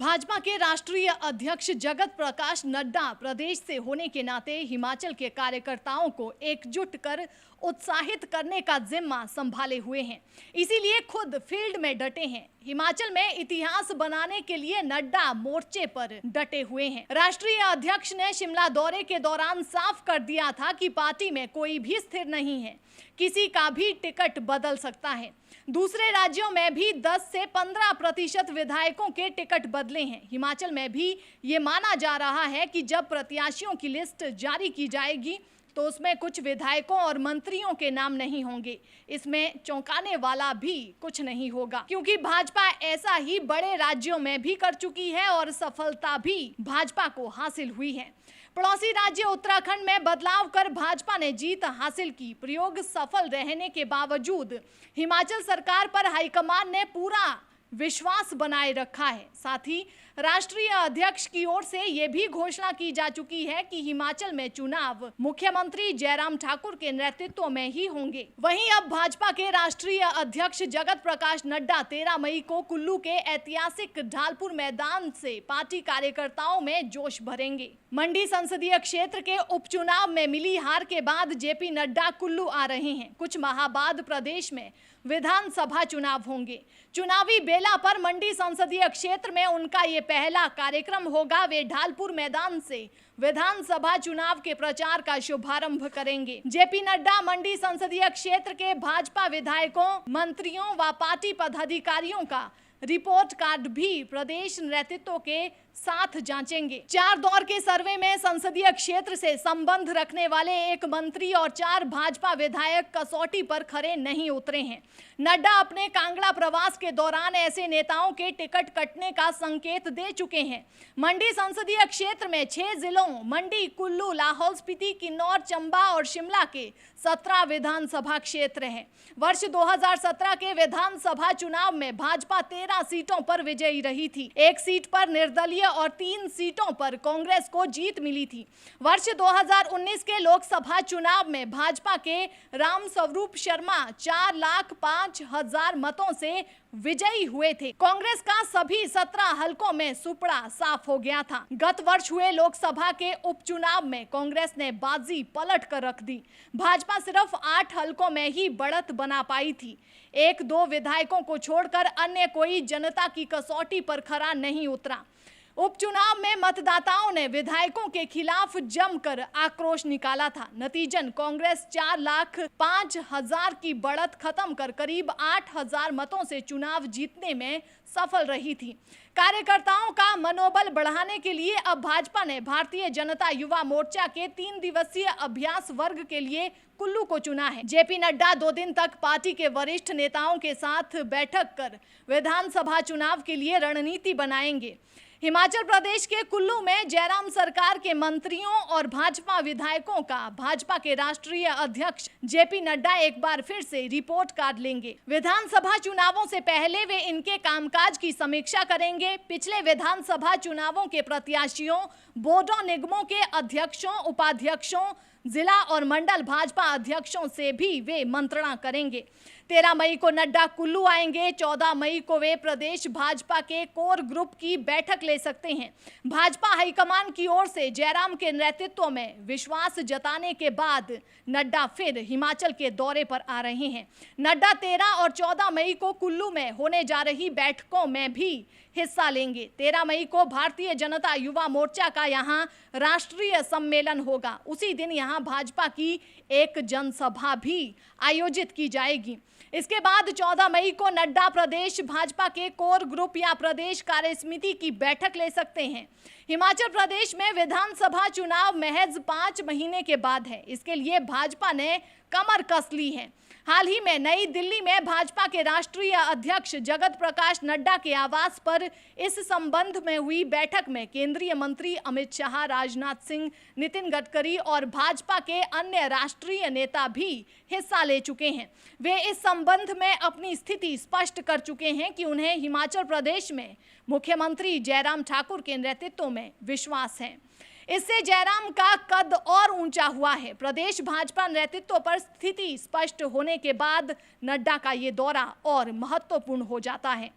भाजपा के राष्ट्रीय अध्यक्ष जगत प्रकाश नड्डा प्रदेश से होने के नाते हिमाचल के कार्यकर्ताओं को एकजुट कर उत्साहित करने का जिम्मा संभाले हुए हैं। इसीलिए खुद फील्ड में डटे हैं। हिमाचल में इतिहास बनाने के लिए नड्डा मोर्चे पर डटे हुए हैं। राष्ट्रीय अध्यक्ष ने शिमला दौरे के दौरान साफ कर दिया था कि पार्टी में कोई भी स्थिर नहीं है, किसी का भी टिकट बदल सकता है। दूसरे राज्यों में भी 10 से 15% विधायकों के टिकट बदले हैं। हिमाचल में भी ये माना जा रहा है कि जब प्रत्याशियों की लिस्ट जारी की जाएगी तो उसमें कुछ विधायकों और मंत्रियों के नाम नहीं होंगे। इसमें चौंकाने वाला भी कुछ नहीं होगा, क्योंकि भाजपा ऐसा ही बड़े राज्यों में भी कर चुकी है और सफलता भी भाजपा को हासिल हुई है। पड़ोसी राज्य उत्तराखंड में बदलाव कर भाजपा ने जीत हासिल की। प्रयोग सफल रहने के बावजूद हिमाचल सरकार पर हाईकमान ने पूरा विश्वास बनाए रखा है। साथ ही राष्ट्रीय अध्यक्ष की ओर से यह भी घोषणा की जा चुकी है कि हिमाचल में चुनाव मुख्यमंत्री जयराम ठाकुर के नेतृत्व में ही होंगे। वहीं अब भाजपा के राष्ट्रीय अध्यक्ष जगत प्रकाश नड्डा 13 मई को कुल्लू के ऐतिहासिक ढालपुर मैदान से पार्टी कार्यकर्ताओं में जोश भरेंगे। मंडी संसदीय क्षेत्र के उपचुनाव में मिली हार के बाद जेपी नड्डा कुल्लू आ रहे हैं। कुछ माह बाद प्रदेश में विधानसभा चुनाव होंगे। चुनावी बेला पर मंडी संसदीय क्षेत्र में उनका ये पहला कार्यक्रम होगा। वे ढालपुर मैदान से विधानसभा चुनाव के प्रचार का शुभारंभ करेंगे। जेपी नड्डा मंडी संसदीय क्षेत्र के भाजपा विधायकों, मंत्रियों व पार्टी पदाधिकारियों का रिपोर्ट कार्ड भी प्रदेश नेतृत्व के साथ जांचेंगे। 4 दौर के सर्वे में संसदीय क्षेत्र से संबंध रखने वाले एक मंत्री और 4 भाजपा विधायक कसौटी पर खरे नहीं उतरे हैं। नड्डा अपने कांगड़ा प्रवास के दौरान ऐसे नेताओं के टिकट कटने का संकेत दे चुके हैं। मंडी संसदीय क्षेत्र में 6 जिलों मंडी, कुल्लू, लाहौल स्पीति, किन्नौर, चंबा और शिमला के 17 विधानसभा क्षेत्र हैं। वर्ष 2017 के विधानसभा चुनाव में भाजपा 13 सीटों पर विजयी रही थी। 1 सीट पर निर्दलीय और 3 सीटों पर कांग्रेस को जीत मिली थी। वर्ष 2019 के लोकसभा चुनाव में भाजपा के राम स्वरूप शर्मा 4,05,000 मतों से विजयी हुए थे। कांग्रेस का सभी 17 हलकों में सुपड़ा साफ हो गया था। गत वर्ष हुए लोकसभा के उपचुनाव में कांग्रेस ने बाजी पलट कर रख दी। भाजपा सिर्फ 8 हलकों में ही बढ़त बना पाई थी। 1-2 विधायकों को छोड़कर अन्य कोई जनता की कसौटी पर खरा नहीं उतरा। उपचुनाव में मतदाताओं ने विधायकों के खिलाफ जमकर आक्रोश निकाला था। नतीजन कांग्रेस 4,05,000 की बढ़त खत्म कर करीब 8,000 मतों से चुनाव जीतने में सफल रही थी। कार्यकर्ताओं का मनोबल बढ़ाने के लिए अब भाजपा ने भारतीय जनता युवा मोर्चा के 3 दिवसीय अभ्यास वर्ग के लिए कुल्लू को चुना है। जेपी नड्डा 2 दिन तक पार्टी के वरिष्ठ नेताओं के साथ बैठक कर विधानसभा चुनाव के लिए रणनीति बनाएंगे। हिमाचल प्रदेश के कुल्लू में जयराम सरकार के मंत्रियों और भाजपा विधायकों का भाजपा के राष्ट्रीय अध्यक्ष जेपी नड्डा एक बार फिर से रिपोर्ट कार्ड लेंगे। विधानसभा चुनावों से पहले वे इनके कामकाज की समीक्षा करेंगे। पिछले विधानसभा चुनावों के प्रत्याशियों, बोर्डों, निगमों के अध्यक्षों, उपाध्यक्षों, जिला और मंडल भाजपा अध्यक्षों से भी वे मंत्रणा करेंगे। 13 मई को नड्डा कुल्लू आएंगे। 14 मई को वे प्रदेश भाजपा के कोर ग्रुप की बैठक ले सकते हैं। भाजपा हाईकमान की ओर से जयराम के नेतृत्व में विश्वास जताने के बाद नड्डा फिर हिमाचल के दौरे पर आ रहे हैं। नड्डा 13 और 14 मई को कुल्लू में होने जा रही बैठकों में भी हिस्सा लेंगे। 13 मई को भारतीय जनता युवा मोर्चा का यहाँ राष्ट्रीय सम्मेलन होगा। उसी दिन यहाँ भाजपा की एक जनसभा भी आयोजित की जाएगी। इसके बाद 14 मई को नड्डा प्रदेश भाजपा के कोर ग्रुप या प्रदेश कार्यसमिति की बैठक ले सकते हैं। हिमाचल प्रदेश में विधानसभा चुनाव महज 5 महीने के बाद है। इसके लिए भाजपा ने कमर कस ली है। हाल ही में नई दिल्ली में भाजपा के राष्ट्रीय अध्यक्ष जगत प्रकाश नड्डा के आवास पर इस संबंध में हुई बैठक में केंद्रीय मंत्री अमित शाह, राजनाथ सिंह, नितिन गडकरी और भाजपा के अन्य राष्ट्रीय नेता भी हिस्सा ले चुके हैं। वे इस संबंध में अपनी स्थिति स्पष्ट कर चुके हैं कि उन्हें हिमाचल प्रदेश में मुख्यमंत्री जयराम ठाकुर के नेतृत्व में विश्वास है। इससे जयराम का कद और ऊंचा हुआ है। प्रदेश भाजपा नेतृत्व पर स्थिति स्पष्ट होने के बाद नड्डा का ये दौरा और महत्वपूर्ण हो जाता है।